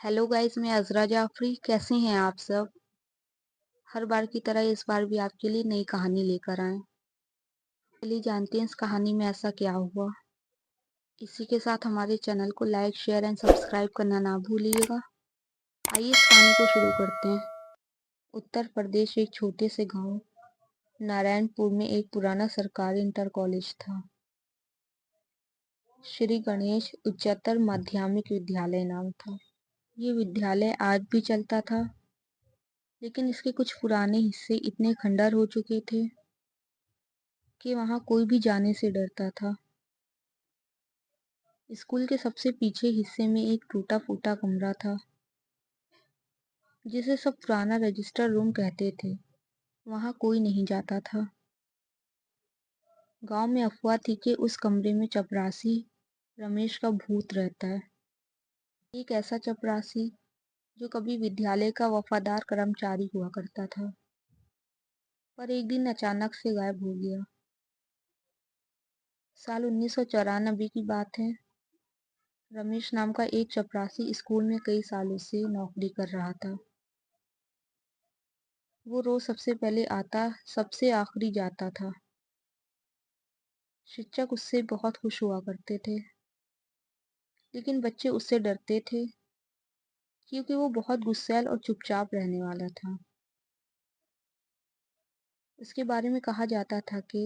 Hello guys, मैं अज़रा जाफ़री। कैसे हैं आप सब? हर बार की तरह इस बार भी आपके लिए नई कहानी लेकर आए। चलिए जानते हैं इस कहानी में ऐसा क्या हुआ। इसी के साथ हमारे चैनल को लाइक, शेयर एंड सब्सक्राइब करना ना भूलिएगा। आइए इस कहानी को शुरू करते हैं। उत्तर प्रदेश एक छोटे से गांव नारायणपुर में एक पुराना सरकारी इंटर कॉलेज था। श्री गणेश उच्चतर माध्यमिक विद्यालय नाम था। ये विद्यालय आज भी चलता था, लेकिन इसके कुछ पुराने हिस्से इतने खंडर हो चुके थे कि वहां कोई भी जाने से डरता था। स्कूल के सबसे पीछे हिस्से में एक टूटा फूटा कमरा था, जिसे सब पुराना रजिस्टर रूम कहते थे। वहां कोई नहीं जाता था। गांव में अफवाह थी कि उस कमरे में चपरासी रमेश का भूत रहता है। एक ऐसा चपरासी जो कभी विद्यालय का वफादार कर्मचारी हुआ करता था, पर एक दिन अचानक से गायब हो गया। साल 1994 की बात है। रमेश नाम का एक चपरासी स्कूल में कई सालों से नौकरी कर रहा था। वो रोज सबसे पहले आता, सबसे आखिरी जाता था। शिक्षक उससे बहुत खुश हुआ करते थे, लेकिन बच्चे उससे डरते थे क्योंकि वो बहुत गुस्सैल और चुपचाप रहने वाला था। उसके बारे में कहा जाता था कि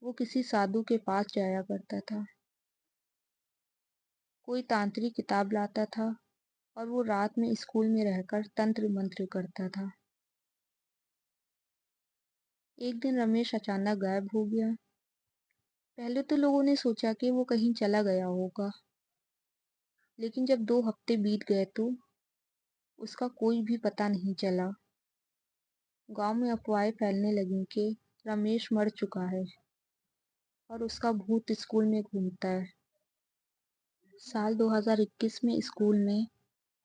वो किसी साधु के पास जाया करता था, कोई तांत्रिक किताब लाता था और वो रात में स्कूल में रहकर तंत्र मंत्र करता था। एक दिन रमेश अचानक गायब हो गया। पहले तो लोगों ने सोचा कि वो कहीं चला गया होगा, लेकिन जब 2 हफ्ते बीत गए तो उसका कोई भी पता नहीं चला। गांव में अफवाहें फैलने लगीं कि रमेश मर चुका है और उसका भूत स्कूल में घूमता है। साल 2021 में स्कूल में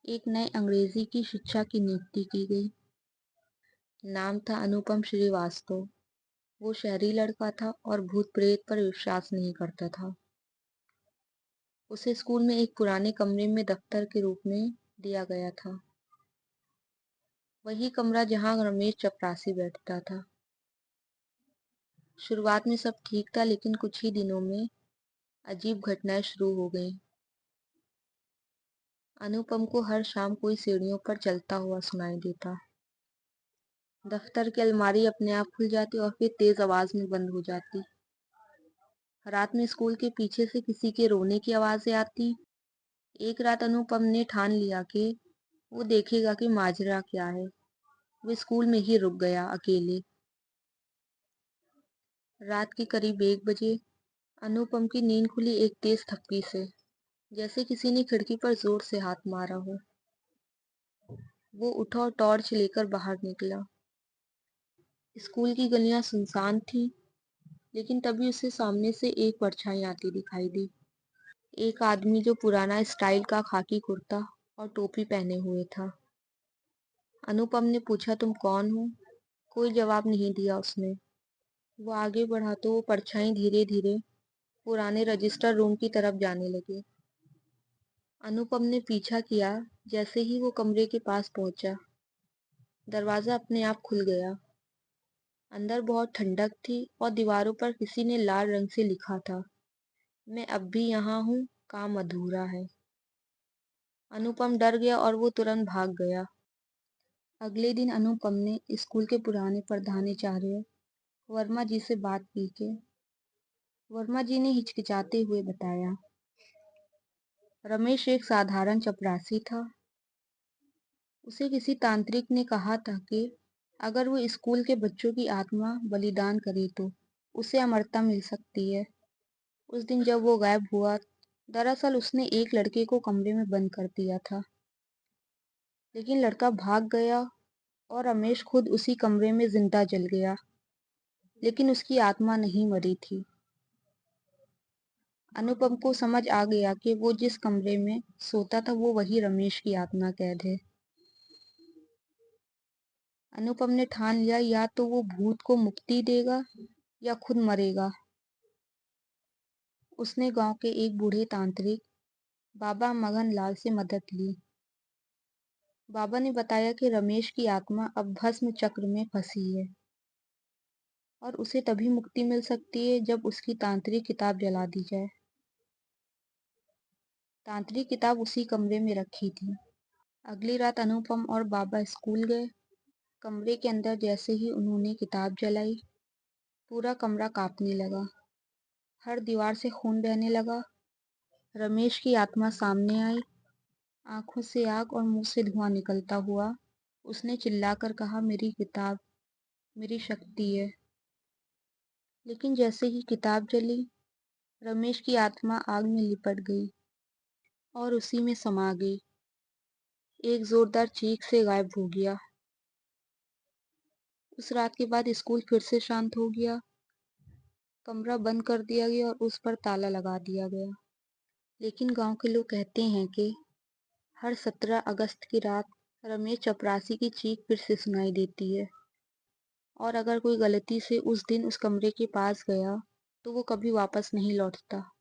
एक नए अंग्रेजी की शिक्षा की नियुक्ति की गई। नाम था अनुपम श्रीवास्तव। वो शहरी लड़का था और भूत प्रेत पर विश्वास नहीं करता था। उसे स्कूल में एक पुराने कमरे में दफ्तर के रूप में दिया गया था, वही कमरा जहां रमेश चपरासी बैठता था। शुरुआत में सब ठीक था, लेकिन कुछ ही दिनों में अजीब घटनाएं शुरू हो गईं। अनुपम को हर शाम कोई सीढ़ियों पर चलता हुआ सुनाई देता। दफ्तर की अलमारी अपने आप खुल जाती और फिर तेज आवाज में बंद हो जाती। रात में स्कूल के पीछे से किसी के रोने की आवाजें आती। एक रात अनुपम ने ठान लिया कि वो देखेगा कि माजरा क्या है। वो स्कूल में ही रुक गया अकेले। रात के करीब 1 बजे अनुपम की नींद खुली एक तेज थपकी से, जैसे किसी ने खिड़की पर जोर से हाथ मारा हो। वो उठा और टॉर्च लेकर बाहर निकला। स्कूल की गलियां सुनसान थीं, लेकिन तभी उसे सामने से एक परछाई आती दिखाई दी। एक आदमी जो पुराना स्टाइल का खाकी कुर्ता और टोपी पहने हुए था। अनुपम ने पूछा, तुम कौन हो? कोई जवाब नहीं दिया उसने। वो आगे बढ़ा तो वो परछाई धीरे धीरे पुराने रजिस्टर रूम की तरफ जाने लगी। अनुपम ने पीछा किया। जैसे ही वो कमरे के पास पहुंचा, दरवाजा अपने आप खुल गया। अंदर बहुत ठंडक थी और दीवारों पर किसी ने लाल रंग से लिखा था, मैं अब भी यहाँ हूँ, काम अधूरा है। अनुपम डर गया और वो तुरंत भाग गया। अगले दिन अनुपम ने स्कूल के पुराने प्रधानाचार्य वर्मा जी से बात की के वर्मा जी ने हिचकिचाते हुए बताया, रमेश एक साधारण चपरासी था। उसे किसी तांत्रिक ने कहा था कि अगर वो स्कूल के बच्चों की आत्मा बलिदान करे तो उसे अमरता मिल सकती है। उस दिन जब वो गायब हुआ, दरअसल उसने एक लड़के को कमरे में बंद कर दिया था, लेकिन लड़का भाग गया और रमेश खुद उसी कमरे में जिंदा जल गया, लेकिन उसकी आत्मा नहीं मरी थी। अनुपम को समझ आ गया कि वो जिस कमरे में सोता था वो वही रमेश की आत्मा कैद है। अनुपम ने ठान लिया, या तो वो भूत को मुक्ति देगा या खुद मरेगा। उसने गांव के एक बूढ़े तांत्रिक बाबा मगन लाल से मदद ली। बाबा ने बताया कि रमेश की आत्मा अब भस्म चक्र में फंसी है और उसे तभी मुक्ति मिल सकती है जब उसकी तांत्रिक किताब जला दी जाए। तांत्रिक किताब उसी कमरे में रखी थी। अगली रात अनुपम और बाबा स्कूल गए। कमरे के अंदर जैसे ही उन्होंने किताब जलाई, पूरा कमरा कांपने लगा। हर दीवार से खून बहने लगा। रमेश की आत्मा सामने आई, आंखों से आग और मुंह से धुआं निकलता हुआ। उसने चिल्लाकर कहा, मेरी किताब मेरी शक्ति है। लेकिन जैसे ही किताब जली, रमेश की आत्मा आग में लिपट गई और उसी में समा गई। एक जोरदार चीख से गायब हो गया। उस रात के बाद स्कूल फिर से शांत हो गया। कमरा बंद कर दिया गया और उस पर ताला लगा दिया गया। लेकिन गांव के लोग कहते हैं कि हर 17 अगस्त की रात रमेश चपरासी की चीख फिर से सुनाई देती है और अगर कोई गलती से उस दिन उस कमरे के पास गया तो वो कभी वापस नहीं लौटता।